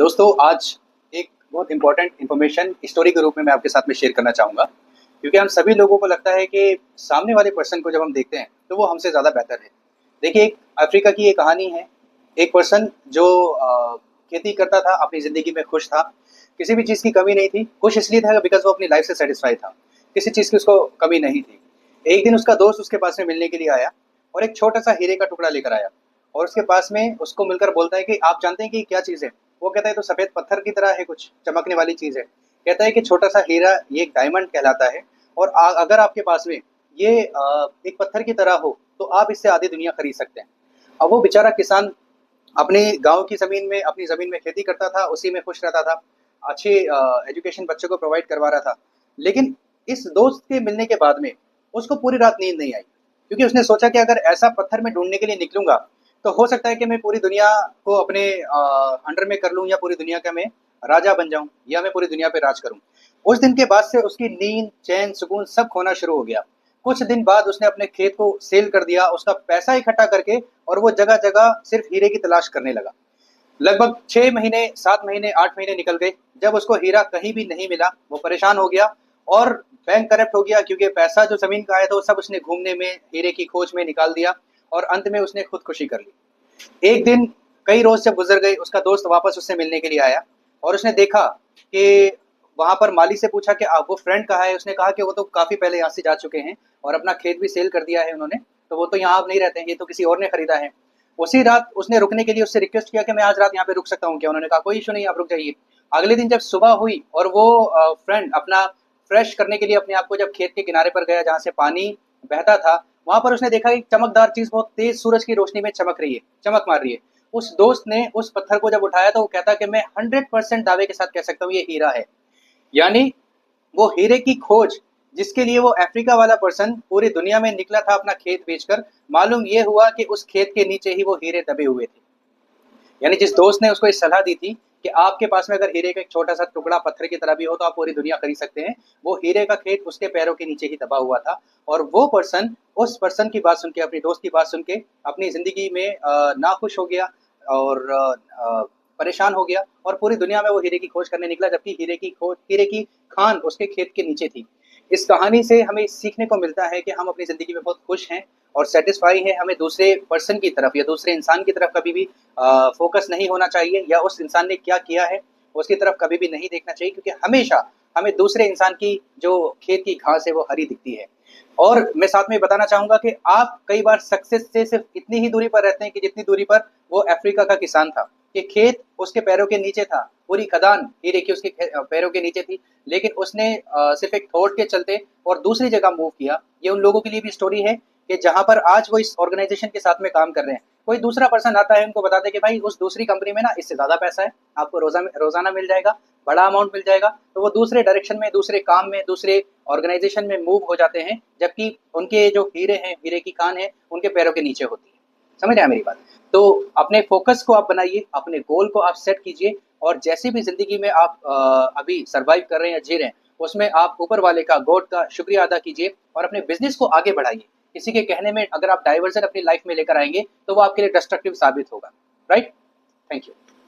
दोस्तों आज एक बहुत इंपॉर्टेंट इन्फॉर्मेशन स्टोरी के रूप में मैं आपके साथ में शेयर करना चाहूँगा, क्योंकि हम सभी लोगों को लगता है कि सामने वाले पर्सन को जब हम देखते हैं तो वो हमसे ज़्यादा बेहतर है। देखिए, एक अफ्रीका की ये कहानी है। एक पर्सन जो खेती करता था, अपनी ज़िंदगी में खुश था, किसी भी चीज़ की कमी नहीं थी। खुश इसलिए था बिकॉज़ वो अपनी लाइफ़ से सैटिस्फाई था, किसी चीज़ की उसको कमी नहीं थी। एक दिन उसका दोस्त उसके पास में मिलने के लिए आया और एक छोटा-सा हीरे का टुकड़ा लेकर आया और उसके पास में उसको मिलकर बोलता है कि आप जानते हैं कि क्या चीज़ है? वो कहता है तो सफ़ेद पत्थर की तरह है, कुछ चमकने वाली चीज़ है। कहता है कि छोटा-सा हीरा ये एक डायमंड कहलाता है और अगर आपके पास में ये एक पत्थर की तरह हो तो आप इससे आधी दुनिया खरीद सकते हैं। अब वो बेचारा किसान अपने गाँव की ज़मीन में, अपनी ज़मीन में खेती करता था, उसी में खुश रहता था। अच्छी एजुकेशन बच्चों को प्रोवाइड करवा रहा था। लेकिन इस दोस्त के मिलने के बाद में उसको पूरी रात नींद नहीं आई, क्योंकि उसने सोचा कि अगर ऐसा पत्थर मैं ढूँढने के लिए निकलूँगा, तो हो सकता है कि मैं पूरी दुनिया को अपने अंडर में कर लूँ या पूरी दुनिया का मैं राजा बन जाऊँ या मैं पूरी दुनिया पे राज करूँ। उस दिन के बाद से उसकी नींद, चैन, सुकून सब खोना शुरू हो गया। कुछ दिन बाद उसने अपने खेत को सेल कर दिया, उसका पैसा इकट्ठा करके और वो जगह-जगह सिर्फ़ हीरे की तलाश करने लगा। लगभग 6 महीने, 7 महीने, 8 महीने निकल गए। जब उसको हीरा कहीं भी नहीं मिला, वो परेशान हो गया और बैंक करप्ट हो गया, क्योंकि पैसा जो ज़मीन का आया था वो सब उसने घूमने में, हीरे की खोज में निकाल दिया और अंत में उसने खुदकुशी कर ली। एक दिन कई रोज़ जब गुज़र गए, उसका दोस्त वापस उससे मिलने के लिए आया और उसने देखा कि वहाँ पर माली से पूछा कि वो फ्रेंड कहाँ है? उसने कहा कि वो तो काफ़ी पहले यहाँ से जा चुके हैं और अपना खेत भी सेल कर दिया है उन्होंने, तो वो तो यहाँ अब नहीं रहते हैं, ये तो किसी और ने खरीदा है। उसी रात उसने रुकने के लिए उससे रिक्वेस्ट किया कि मैं आज रात यहाँ पे रुक सकता हूँ क्या? उन्होंने कहा कोई इश्यू नहीं, आप रुक जाइए। अगले दिन जब सुबह हुई और वो फ्रेंड अपना फ्रेश करने के लिए अपने आप को जब खेत के किनारे पर गया जहाँ से पानी बहता था, वहाँ पर उसने देखा एक चमकदार चीज़ बहुत तेज़ सूरज की रोशनी में चमक रही है, चमक मार रही है। उस दोस्त ने उस पत्थर को जब उठाया तो वो कहता कि मैं 100% दावे के साथ कह सकता हूँ ये हीरा है। यानी वो हीरे की खोज जिसके लिए वो अफ्रीका वाला पर्सन पूरी दुनिया में निकला था अपना खेत बेचकर, मालूम ये हुआ कि उस खेत के नीचे ही वो हीरे दबे हुए थे। यानी जिस दोस्त ने उसको ये सलाह दी थी कि आपके पास में अगर हीरे का एक छोटा-सा टुकड़ा पत्थर की तरह भी हो तो आप पूरी दुनिया खरीद सकते हैं, वो हीरे का खेत उसके पैरों के नीचे ही दबा हुआ था और वो पर्सन उस पर्सन की बात सुन के, अपने दोस्त की बात सुन के अपनी ज़िंदगी में नाखुश हो गया और परेशान हो गया और पूरी दुनिया में वो हीरे की खोज करने निकला, जबकि हीरे की खान उसके खेत के नीचे थी। इस कहानी से हमें सीखने को मिलता है कि हम अपनी ज़िंदगी में बहुत खुश हैं और सैटिस्फाई हैं, हमें दूसरे पर्सन की तरफ या दूसरे इंसान की तरफ कभी भी फ़ोकस नहीं होना चाहिए या उस इंसान ने क्या किया है, उसकी तरफ कभी भी नहीं देखना चाहिए, क्योंकि हमेशा हमें दूसरे इंसान की जो खेत की घास है वो हरी दिखती है। और मैं साथ में बताना चाहूँगा कि आप कई बार सक्सेस से सिर्फ़ इतनी ही दूरी पर रहते हैं कि जितनी दूरी पर वो अफ्रीका का किसान था, कि खेत उसके पैरों के नीचे था, पूरी खदान हीरे की उसके पैरों के नीचे थी, लेकिन उसने सिर्फ़ एक थॉट के चलते और दूसरी जगह मूव किया। ये उन लोगों के लिए भी स्टोरी है कि जहाँ पर आज वो इस ऑर्गेनाइज़ेशन के साथ में काम कर रहे हैं, कोई दूसरा पर्सन आता है, उनको बताता है कि भाई उस दूसरी कंपनी में ना इससे ज़्यादा पैसा है, आपको रोज़ाना मिल जाएगा, बड़ा अमाउंट मिल जाएगा, तो वो दूसरे डायरेक्शन में, दूसरे काम में, दूसरे ऑर्गेनाइज़ेशन में मूव हो जाते हैं, जबकि उनके जो हीरे हैं, हीरे की खान है, उनके पैरों के नीचे होती है। समझ रहे हैं मेरी बात? तो अपने फ़ोकस को आप बनाइए, अपने गोल को आप सेट कीजिए और जैसी भी ज़िंदगी में आप अभी सर्वाइव कर रहे हैं या जी रहे हैं, उसमें आप ऊपर वाले का, गॉड का शुक्रिया अदा कीजिए और अपने बिज़नेस को आगे बढ़ाइए। किसी के कहने में अगर आप डाइवर्जन अपनी लाइफ़ में लेकर आएँगे, तो वो आपके लिए डिस्ट्रक्टिव साबित होगा। राइट? Thank you.